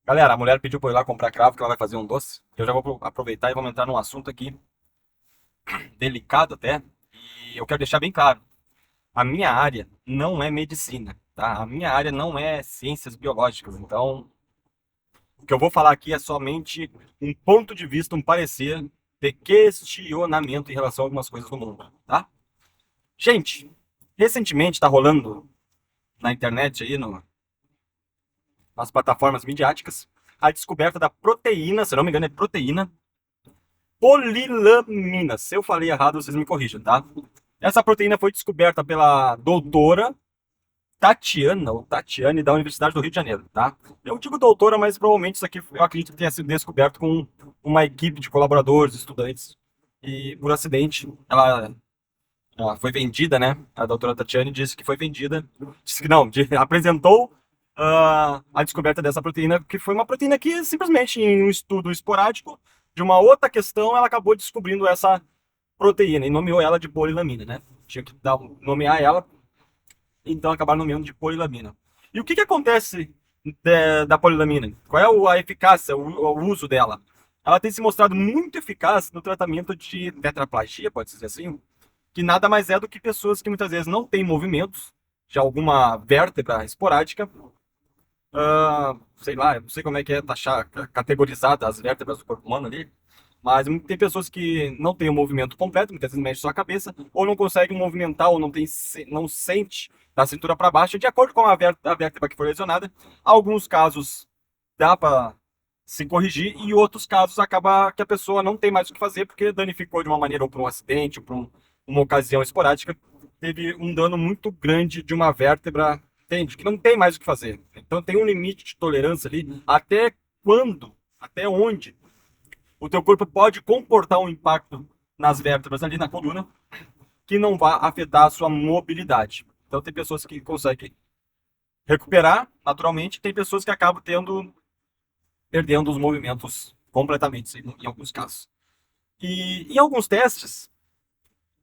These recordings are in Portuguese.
Galera, a mulher pediu pra eu ir lá comprar cravo, que ela vai fazer um doce. Eu já vou aproveitar e vamos entrar num assunto aqui, delicado até, e eu quero deixar bem claro. A minha área não é medicina, tá? A minha área não é ciências biológicas. Então, o que eu vou falar aqui é somente um ponto de vista, um parecer de questionamento em relação a algumas coisas do mundo, tá? Gente, recentemente tá rolando na internet aí, nas plataformas midiáticas, a descoberta da proteína, se não me engano é proteína, polilamina. Se eu falei errado, vocês me corrijam, tá? Essa proteína foi descoberta pela doutora Tatiana, ou Tatiane, da Universidade do Rio de Janeiro, tá? Eu digo doutora, mas provavelmente isso aqui eu acredito que tenha sido descoberto com uma equipe de colaboradores, estudantes, e por acidente ela foi vendida, né? A doutora Tatiane disse que foi vendida, disse que não, apresentou a descoberta dessa proteína, que foi uma proteína que simplesmente em um estudo esporádico de uma outra questão, ela acabou descobrindo essa proteína e nomeou ela de polilamina, né? Tinha que nomear ela, então acabaram nomeando de polilamina. E o que acontece da polilamina? Qual é a eficácia, o uso dela? Ela tem se mostrado muito eficaz no tratamento de tetraplegia, pode dizer assim, que nada mais é do que pessoas que muitas vezes não têm movimentos de alguma vértebra esporádica, sei lá, eu não sei como é que é taxar, categorizada as vértebras do corpo humano ali, mas tem pessoas que não têm o movimento completo, muitas vezes mexe só a cabeça, ou não conseguem movimentar, ou não sente da cintura para baixo, de acordo com a vértebra que foi lesionada. Alguns casos dá para se corrigir, e outros casos acaba que a pessoa não tem mais o que fazer, porque danificou de uma maneira, ou por um acidente, ou por uma ocasião esporádica, teve um dano muito grande de uma vértebra, entende? Que não tem mais o que fazer. Então tem um limite de tolerância ali, até quando, até onde o teu corpo pode comportar um impacto nas vértebras ali na coluna que não vai afetar a sua mobilidade. Então tem pessoas que conseguem recuperar naturalmente, tem pessoas que acabam perdendo os movimentos completamente, em alguns casos. E em alguns testes,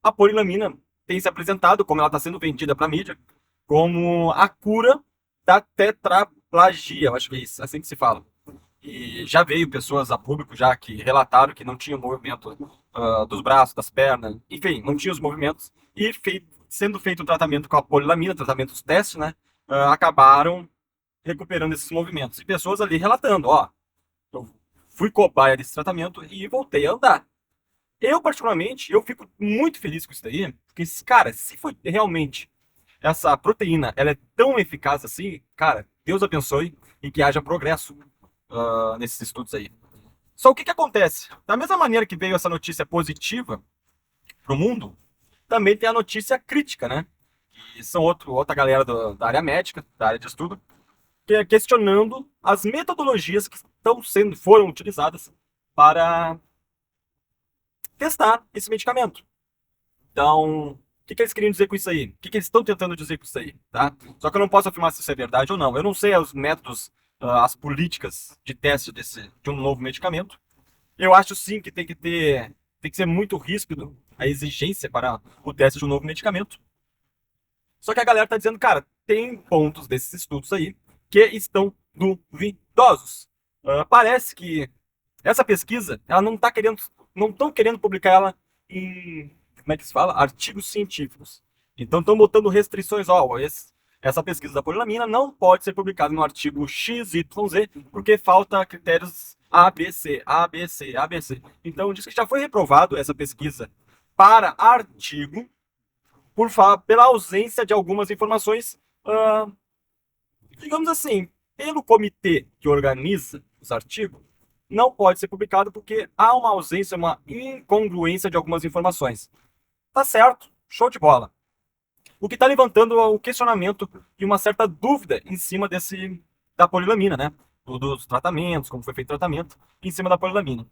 a polilamina tem se apresentado, como ela está sendo vendida para a mídia, como a cura da tetraplegia, eu acho que é isso, assim que se fala. E já veio pessoas a público já que relataram que não tinha movimento dos braços, das pernas, enfim, não tinha os movimentos. E sendo feito o tratamento com a polilamina, tratamento dos testes, né? Acabaram recuperando esses movimentos. E pessoas ali relatando, ó, eu fui cobaia desse tratamento e voltei a andar. Eu, particularmente, eu fico muito feliz com isso daí, porque, cara, se foi realmente essa proteína, ela é tão eficaz assim, cara, Deus abençoe e que haja progresso nesses estudos aí. Só o que acontece? Da mesma maneira que veio essa notícia positiva para o mundo, também tem a notícia crítica, né? E são outra galera da área médica, da área de estudo, que é questionando as metodologias que foram utilizadas para testar esse medicamento. Então, o que eles queriam dizer com isso aí? O que eles estão tentando dizer com isso aí, tá? Só que eu não posso afirmar se isso é verdade ou não. Eu não sei os métodos, as políticas de teste de um novo medicamento. Eu acho sim que tem que ser muito ríspido a exigência para o teste de um novo medicamento. Só que a galera tá dizendo, cara, tem pontos desses estudos aí que estão duvidosos. Parece que essa pesquisa, ela não estão querendo publicar ela em, como é que se fala? Artigos científicos. Então estão botando restrições, ó, essa pesquisa da polilamina não pode ser publicada no artigo XYZ, porque falta critérios ABC, ABC, ABC. Então diz que já foi reprovado essa pesquisa para artigo pela ausência de algumas informações, digamos assim, pelo comitê que organiza os artigos, não pode ser publicado porque há uma ausência, uma incongruência de algumas informações. Tá certo, show de bola. O que está levantando o questionamento e uma certa dúvida em cima da polilamina, né? Dos tratamentos, como foi feito o tratamento, em cima da polilamina.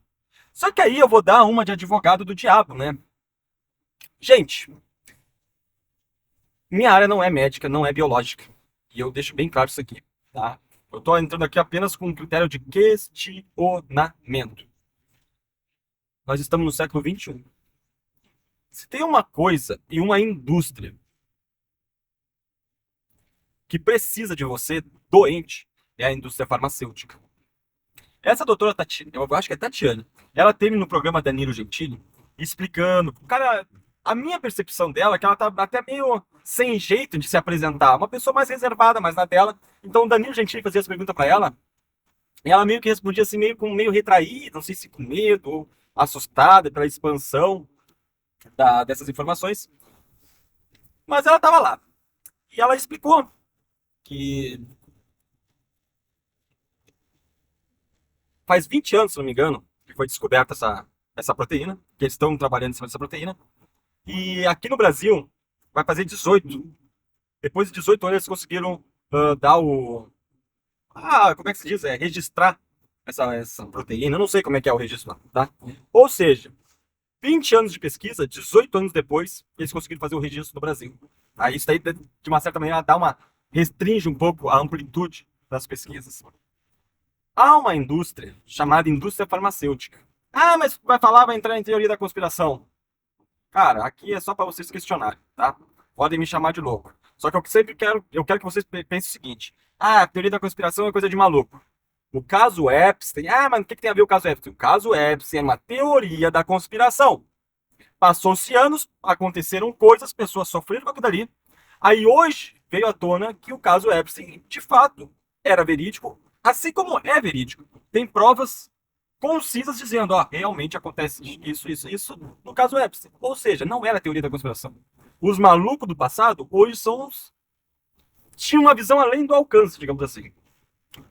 Só que aí eu vou dar uma de advogado do diabo, né? Gente, minha área não é médica, não é biológica. E eu deixo bem claro isso aqui, tá? Eu estou entrando aqui apenas com um critério de questionamento. Nós estamos no século XXI. Se tem uma coisa e uma indústria que precisa de você doente, é a indústria farmacêutica. Essa doutora Tatiana, eu acho que é Tatiana, ela teve no programa Danilo Gentili explicando, cara, a minha percepção dela é que ela tá até meio sem jeito de se apresentar, uma pessoa mais reservada, mais na dela. Então o Danilo Gentili fazia essa pergunta pra ela, e ela meio que respondia assim, meio retraída, não sei se com medo ou assustada pela expansão dessas informações, mas ela tava lá. E ela explicou que faz 20 anos, se não me engano, que foi descoberta essa proteína, que eles estão trabalhando em cima dessa proteína. E aqui no Brasil vai fazer 18. Depois de 18 anos eles conseguiram dar o... como é que se diz? Registrar essa proteína. Eu não sei como é que é o registro, tá? Ou seja, 20 anos de pesquisa, 18 anos depois, eles conseguiram fazer o registro no Brasil. Aí isso daí, de uma certa maneira, restringe um pouco a amplitude das pesquisas. Há uma indústria chamada indústria farmacêutica. Ah, mas vai entrar em teoria da conspiração. Cara, aqui é só para vocês questionarem, tá? Podem me chamar de louco. Só que eu quero que vocês pensem o seguinte: a teoria da conspiração é coisa de maluco. O caso Epstein, mas o que tem a ver o caso Epstein? O caso Epstein é uma teoria da conspiração. Passou-se anos, aconteceram coisas, pessoas sofreram com aquilo dali. Aí hoje veio à tona que o caso Epstein, de fato, era verídico, assim como é verídico. Tem provas concisas dizendo, realmente acontece isso no caso Epstein. Ou seja, não era a teoria da conspiração. Os malucos do passado hoje tinham uma visão além do alcance, digamos assim.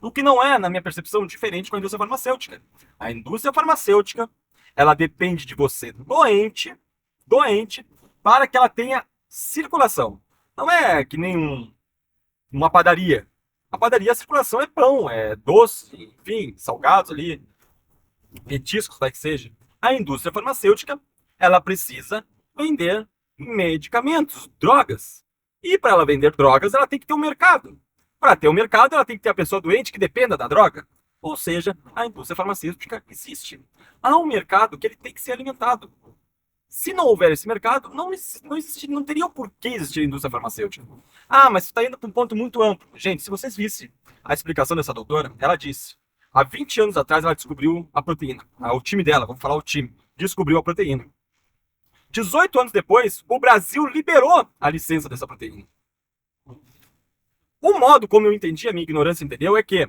O que não é, na minha percepção, diferente com a indústria farmacêutica. A indústria farmacêutica, ela depende de você doente, para que ela tenha circulação. Não é que nem uma padaria. A padaria, a circulação é pão, é doce, enfim, salgados ali, petiscos, vai que seja. A indústria farmacêutica, ela precisa vender medicamentos, drogas. E para ela vender drogas, ela tem que ter um mercado. Para ter um mercado, ela tem que ter a pessoa doente que dependa da droga. Ou seja, a indústria farmacêutica existe. Há um mercado que ele tem que ser alimentado. Se não houver esse mercado, não teria o porquê existir a indústria farmacêutica. Mas está indo para um ponto muito amplo. Gente, se vocês vissem a explicação dessa doutora, ela disse: há 20 anos atrás ela descobriu a proteína. O time dela, vamos falar o time, descobriu a proteína. 18 anos depois, o Brasil liberou a licença dessa proteína. O modo como eu entendi, a minha ignorância entendeu, é que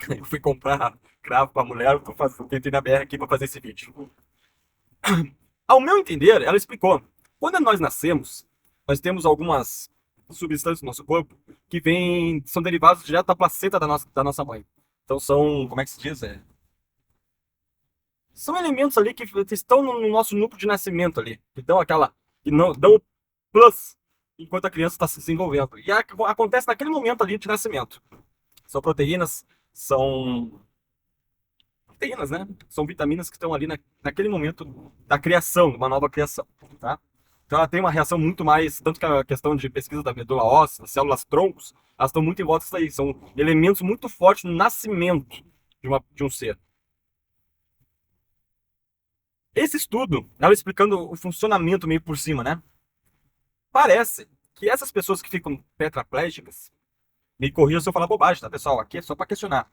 eu fui comprar cravo para mulher, tentei na BR aqui para fazer esse vídeo. Ao meu entender, ela explicou, quando nós nascemos, nós temos algumas substâncias no nosso corpo que são derivados direto da placenta da nossa mãe. Então são, como é que se diz? São elementos ali que estão no nosso núcleo de nascimento ali, que não dão plus enquanto a criança está se desenvolvendo. E acontece naquele momento ali de nascimento. São proteínas, né? São vitaminas que estão ali naquele momento da criação, uma nova criação, tá? Então ela tem uma reação muito mais, tanto que a questão de pesquisa da medula óssea, células troncos, elas estão muito em volta disso aí. São elementos muito fortes no nascimento de um ser. Esse estudo, ela explicando o funcionamento meio por cima, né? Parece que essas pessoas que ficam tetraplégicas, me corrijam se eu falar bobagem, tá, pessoal? Aqui é só para questionar.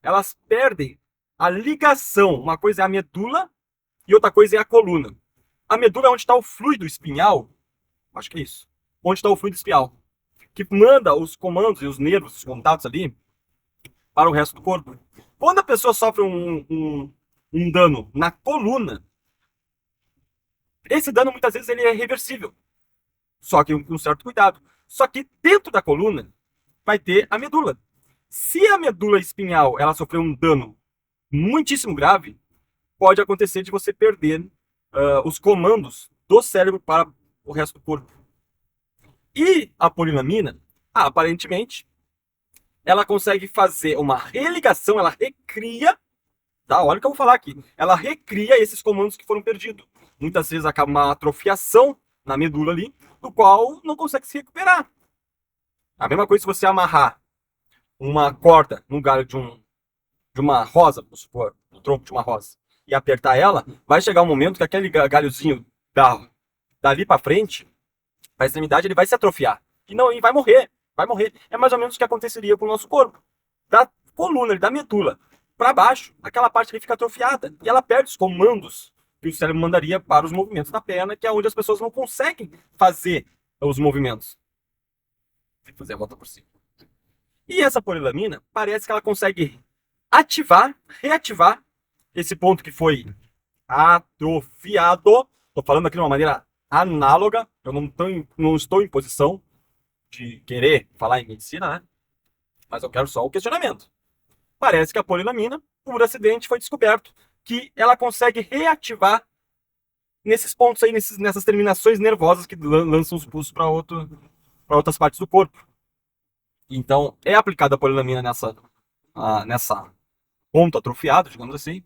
Elas perdem a ligação. Uma coisa é a medula e outra coisa é a coluna. A medula é onde está o fluido espinhal. Acho que é isso. Onde está o fluido espinhal. Que manda os comandos e os nervos, os contatos ali, para o resto do corpo. Quando a pessoa sofre um dano na coluna, esse dano muitas vezes ele é reversível. Só que com um certo cuidado. Só que dentro da coluna vai ter a medula. Se a medula espinhal ela sofreu um dano muitíssimo grave, pode acontecer de você perder os comandos do cérebro para o resto do corpo. E a polilamina, aparentemente, ela consegue fazer uma religação, ela recria, tá? Olha o que eu vou falar aqui. Ela recria esses comandos que foram perdidos. Muitas vezes acaba uma atrofiação na medula ali, do qual não consegue se recuperar. A mesma coisa se você amarrar uma corda no galho de uma rosa, vamos supor, no tronco de uma rosa, e apertar ela, vai chegar um momento que aquele galhozinho dali para frente, a extremidade, ele vai se atrofiar. E vai morrer. Vai morrer. É mais ou menos o que aconteceria com o nosso corpo. Da coluna, da medula. para baixo, aquela parte ali fica atrofiada e ela perde os comandos que o cérebro mandaria para os movimentos da perna, que é onde as pessoas não conseguem fazer os movimentos. Tem que fazer a volta por cima. E essa polilamina parece que ela consegue ativar, reativar esse ponto que foi atrofiado. Estou falando aqui de uma maneira análoga, eu não estou em posição de querer falar em medicina, né? Mas eu quero só o questionamento. Parece que a polilamina, por acidente, foi descoberto que ela consegue reativar nesses pontos aí, nessas terminações nervosas que lançam os pulsos para outras partes do corpo. Então, é aplicada a polilamina nessa ponto atrofiado, digamos assim,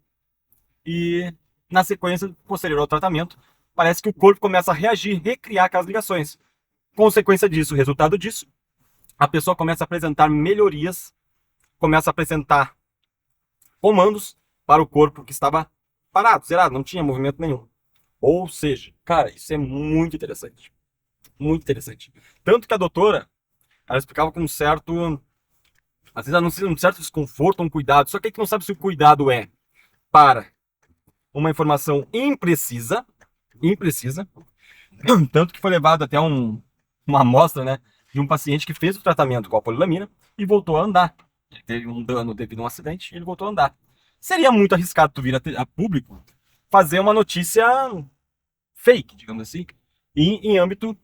e na sequência posterior ao tratamento, parece que o corpo começa a reagir, recriar aquelas ligações. Consequência disso, resultado disso, a pessoa começa a apresentar melhorias, começa a apresentar comandos para o corpo que estava parado, zerado, não tinha movimento nenhum. Ou seja, cara, isso é muito interessante. Muito interessante. Tanto que a doutora, ela explicava com um certo, às vezes anuncia um certo desconforto, um cuidado, só que a gente não sabe se o cuidado é para uma informação imprecisa, tanto que foi levado até uma amostra, né, de um paciente que fez o tratamento com a polilamina e voltou a andar. Ele teve um dano devido a um acidente e ele voltou a andar. Seria muito arriscado tu vir a público fazer uma notícia fake, digamos assim, em âmbito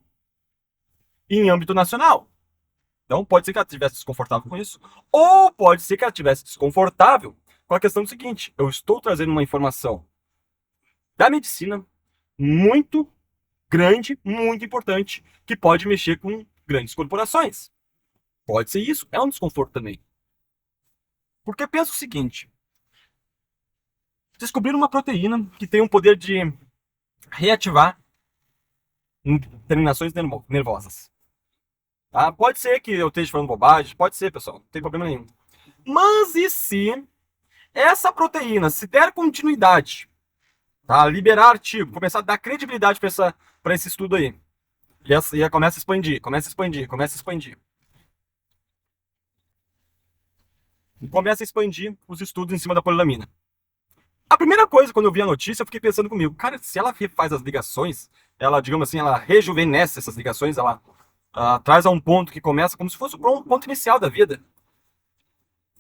nacional. Então pode ser que ela estivesse desconfortável com isso, ou pode ser que ela estivesse desconfortável com a questão do seguinte: eu estou trazendo uma informação da medicina muito grande, muito importante, que pode mexer com grandes corporações. Pode ser isso, é um desconforto também. Porque pensa o seguinte: descobriram uma proteína que tem o poder de reativar terminações nervosas. Tá? Pode ser que eu esteja falando bobagem, pode ser, pessoal, não tem problema nenhum. Mas e se essa proteína, se der continuidade, tá? Liberar artigo, começar a dar credibilidade para esse estudo aí, e começa a expandir, começa a expandir, começa a expandir. Começa a expandir os estudos em cima da polilamina. A primeira coisa, quando eu vi a notícia, eu fiquei pensando comigo, cara, se ela refaz as ligações, ela, digamos assim, ela rejuvenesce essas ligações, ela traz a um ponto que começa como se fosse um ponto inicial da vida.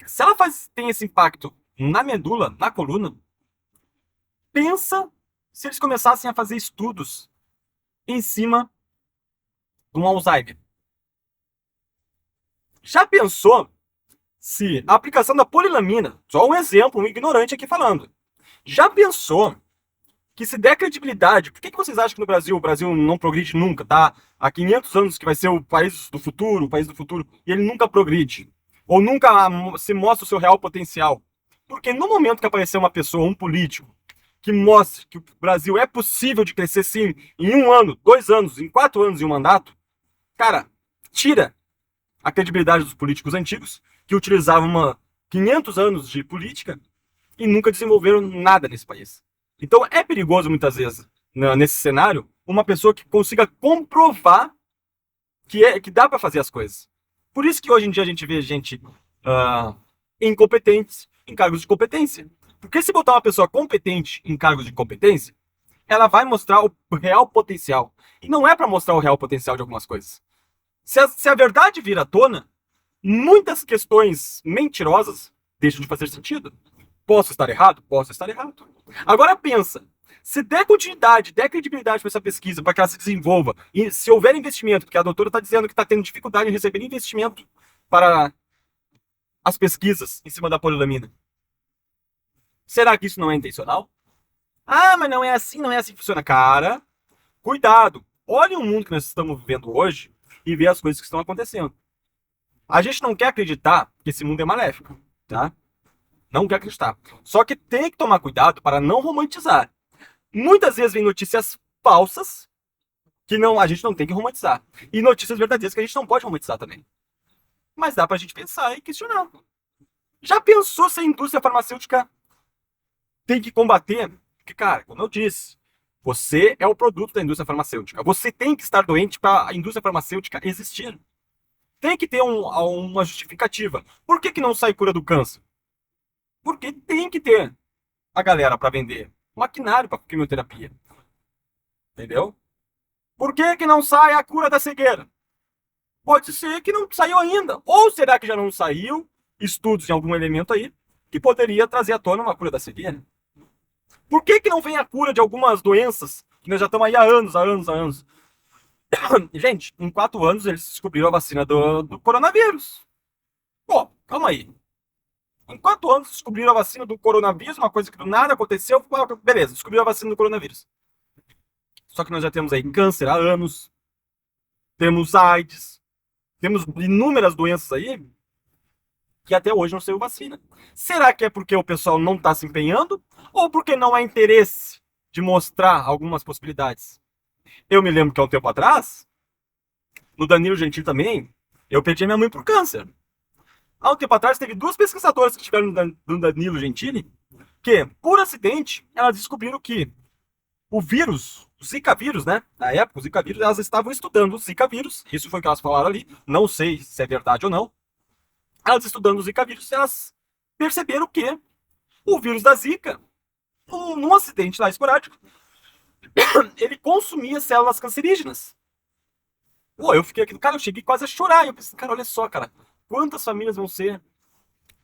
Se ela tem esse impacto na medula, na coluna, pensa se eles começassem a fazer estudos em cima de um Alzheimer. Já pensou se a aplicação da polilamina, só um exemplo, um ignorante aqui falando, já pensou que se der credibilidade, por que vocês acham que no Brasil o Brasil não progride nunca, tá? Há 500 anos que vai ser o país do futuro, e ele nunca progride. Ou nunca se mostra o seu real potencial. Porque no momento que aparecer uma pessoa, um político, que mostre que o Brasil é possível de crescer sim, em 1 ano, 2 anos, em 4 anos em um mandato, cara, tira a credibilidade dos políticos antigos, que utilizavam 500 anos de política e nunca desenvolveram nada nesse país. Então é perigoso muitas vezes, nesse cenário, uma pessoa que consiga comprovar que dá para fazer as coisas. Por isso que hoje em dia a gente vê gente incompetente em cargos de competência. Porque se botar uma pessoa competente em cargos de competência, ela vai mostrar o real potencial. E não é para mostrar o real potencial de algumas coisas. Se a verdade vir à tona, muitas questões mentirosas deixam de fazer sentido. Posso estar errado? Posso estar errado. Agora pensa, se der continuidade, der credibilidade para essa pesquisa, para que ela se desenvolva, e se houver investimento, porque a doutora está dizendo que está tendo dificuldade em receber investimento para as pesquisas em cima da polilamina. Será que isso não é intencional? Ah, mas não é assim que funciona. Cara, cuidado. Olha o mundo que nós estamos vivendo hoje e vê as coisas que estão acontecendo. A gente não quer acreditar que esse mundo é maléfico, tá? Não quer acreditar. Só que tem que tomar cuidado para não romantizar. Muitas vezes vem notícias falsas que a gente não tem que romantizar. E notícias verdadeiras que a gente não pode romantizar também. Mas dá pra gente pensar e questionar. Já pensou se a indústria farmacêutica tem que combater? Porque, cara, como eu disse, você é o produto da indústria farmacêutica. Você tem que estar doente para a indústria farmacêutica existir. Tem que ter uma justificativa. Por que não sai cura do câncer? Porque tem que ter a galera para vender maquinário para quimioterapia. Entendeu? Por que que não sai a cura da cegueira? Pode ser que não saiu ainda. Ou será que já não saiu estudos em algum elemento aí que poderia trazer à tona uma cura da cegueira? Por que que não vem a cura de algumas doenças que nós já estamos aí há anos, há anos, há anos? Gente, em 4 anos eles descobriram a vacina do coronavírus. Pô, calma aí. Em 4 anos descobriram a vacina do coronavírus, uma coisa que do nada aconteceu. Beleza, descobriram a vacina do coronavírus. Só que nós já temos aí câncer há anos, temos AIDS, temos inúmeras doenças aí que até hoje não saiu vacina. Será que é porque o pessoal não está se empenhando? Ou porque não há interesse de mostrar algumas possibilidades? Eu me lembro que há um tempo atrás, no Danilo Gentili também, eu perdi a minha mãe por câncer. Há um tempo atrás teve duas pesquisadoras que estiveram no Danilo Gentili, que, por acidente, elas descobriram que o vírus, o Zika vírus, né? Na época, o Zika vírus, elas estavam estudando o Zika vírus, isso foi o que elas falaram ali, não sei se é verdade ou não. Elas estudando o Zika vírus, elas perceberam que o vírus da Zika, num acidente lá esporádico, ele consumia células cancerígenas. Pô, eu fiquei aqui, cara, eu cheguei quase a chorar. Eu pensei, cara, olha só, cara, quantas famílias vão ser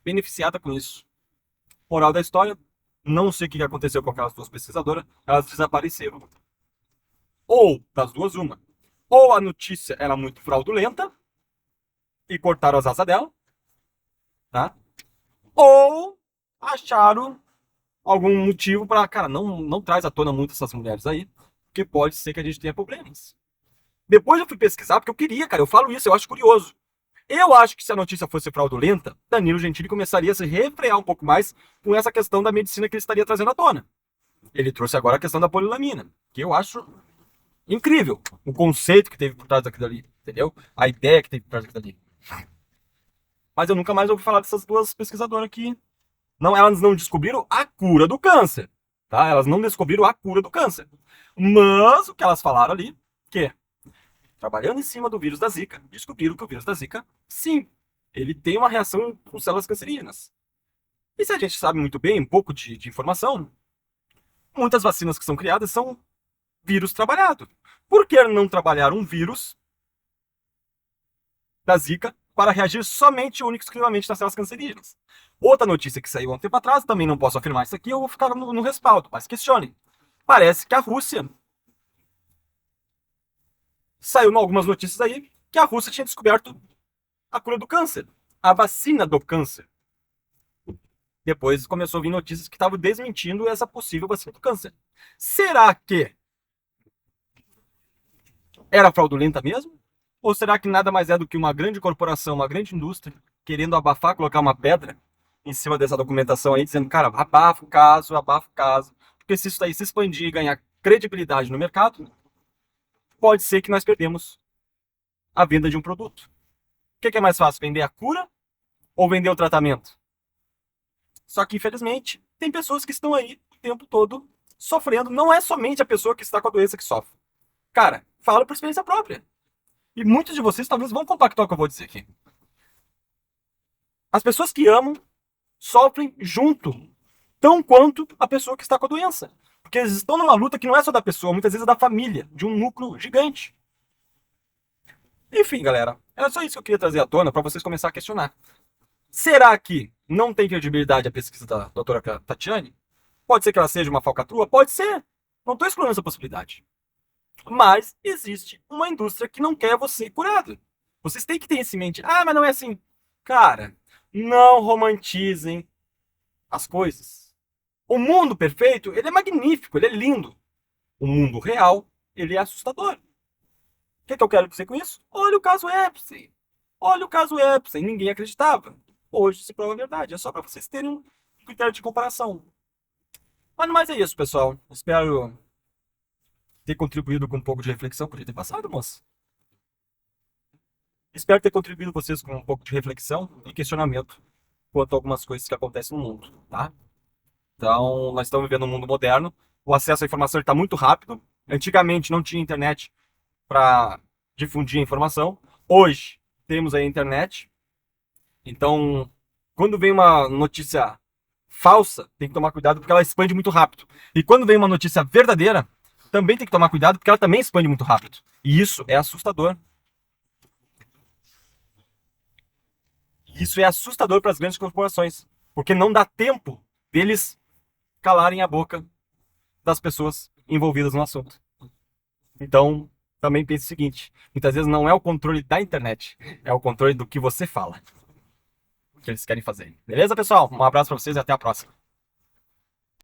beneficiadas com isso? Moral da história, não sei o que aconteceu com aquelas duas pesquisadoras, elas desapareceram. Ou, das duas, uma. Ou a notícia era muito fraudulenta e cortaram as asas dela, tá? Ou acharam algum motivo para, cara, não traz à tona muito essas mulheres aí, porque pode ser que a gente tenha problemas. Depois eu fui pesquisar, porque eu queria, cara, eu falo isso, eu acho curioso. Eu acho que se a notícia fosse fraudulenta, Danilo Gentili começaria a se refrear um pouco mais com essa questão da medicina que ele estaria trazendo à tona. Ele trouxe agora a questão da polilamina, que eu acho incrível. O conceito que teve por trás daquilo ali, entendeu? A ideia que teve por trás daquilo ali. Mas eu nunca mais ouvi falar dessas duas pesquisadoras aqui. Não, elas não descobriram a cura do câncer, tá? Elas não descobriram a cura do câncer. Mas o que elas falaram ali, que trabalhando em cima do vírus da Zika, descobriram que o vírus da Zika, sim, ele tem uma reação com células cancerígenas. E se a gente sabe muito bem, um pouco de informação, muitas vacinas que são criadas são vírus trabalhado. Por que não trabalhar um vírus da Zika para reagir somente, único e exclusivamente nas células cancerígenas? Outra notícia que saiu há um tempo atrás, também não posso afirmar isso aqui, eu vou ficar no respaldo, mas questionem. Parece que a Rússia saiu em algumas notícias aí que a Rússia tinha descoberto a cura do câncer, a vacina do câncer. Depois começou a vir notícias que estavam desmentindo essa possível vacina do câncer. Será que era fraudulenta mesmo? Ou será que nada mais é do que uma grande corporação, uma grande indústria, querendo abafar, colocar uma pedra em cima dessa documentação aí, dizendo, cara, abafa o caso, abafa o caso. Porque se isso daí se expandir e ganhar credibilidade no mercado, pode ser que nós perdemos a venda de um produto. O que é mais fácil, vender a cura ou vender o tratamento? Só que, infelizmente, tem pessoas que estão aí o tempo todo sofrendo. Não é somente a pessoa que está com a doença que sofre. Cara, falo por experiência própria. E muitos de vocês talvez vão compactar com o que eu vou dizer aqui. As pessoas que amam sofrem junto, tão quanto a pessoa que está com a doença. Porque eles estão numa luta que não é só da pessoa, muitas vezes é da família, de um núcleo gigante. Enfim, galera, era só isso que eu queria trazer à tona para vocês começarem a questionar. Será que não tem credibilidade a pesquisa da doutora Tatiane? Pode ser que ela seja uma falcatrua? Pode ser. Não estou excluindo essa possibilidade. Mas existe uma indústria que não quer você curado. Vocês têm que ter isso em mente. Ah, mas não é assim. Cara, não romantizem as coisas. O mundo perfeito, ele é magnífico, ele é lindo. O mundo real, ele é assustador. O que eu quero dizer com isso? Olha o caso Epstein. Olha o caso Epstein. Ninguém acreditava. Hoje se prova a verdade. É só para vocês terem um critério de comparação. Mas no mais é isso, pessoal. Espero ter contribuído com um pouco de reflexão. Podia ter passado, moça. Espero ter contribuído vocês com um pouco de reflexão e questionamento quanto a algumas coisas que acontecem no mundo, tá? Então, nós estamos vivendo um mundo moderno. O acesso à informação está muito rápido. Antigamente não tinha internet para difundir a informação. Hoje temos a internet. Então, quando vem uma notícia falsa, tem que tomar cuidado porque ela expande muito rápido. E quando vem uma notícia verdadeira, também tem que tomar cuidado porque ela também expande muito rápido. E isso é assustador. Isso é assustador para as grandes corporações, porque não dá tempo deles calarem a boca das pessoas envolvidas no assunto. Então, também pense o seguinte: muitas vezes não é o controle da internet, é o controle do que você fala que eles querem fazer. Beleza, pessoal? Um abraço para vocês e até a próxima.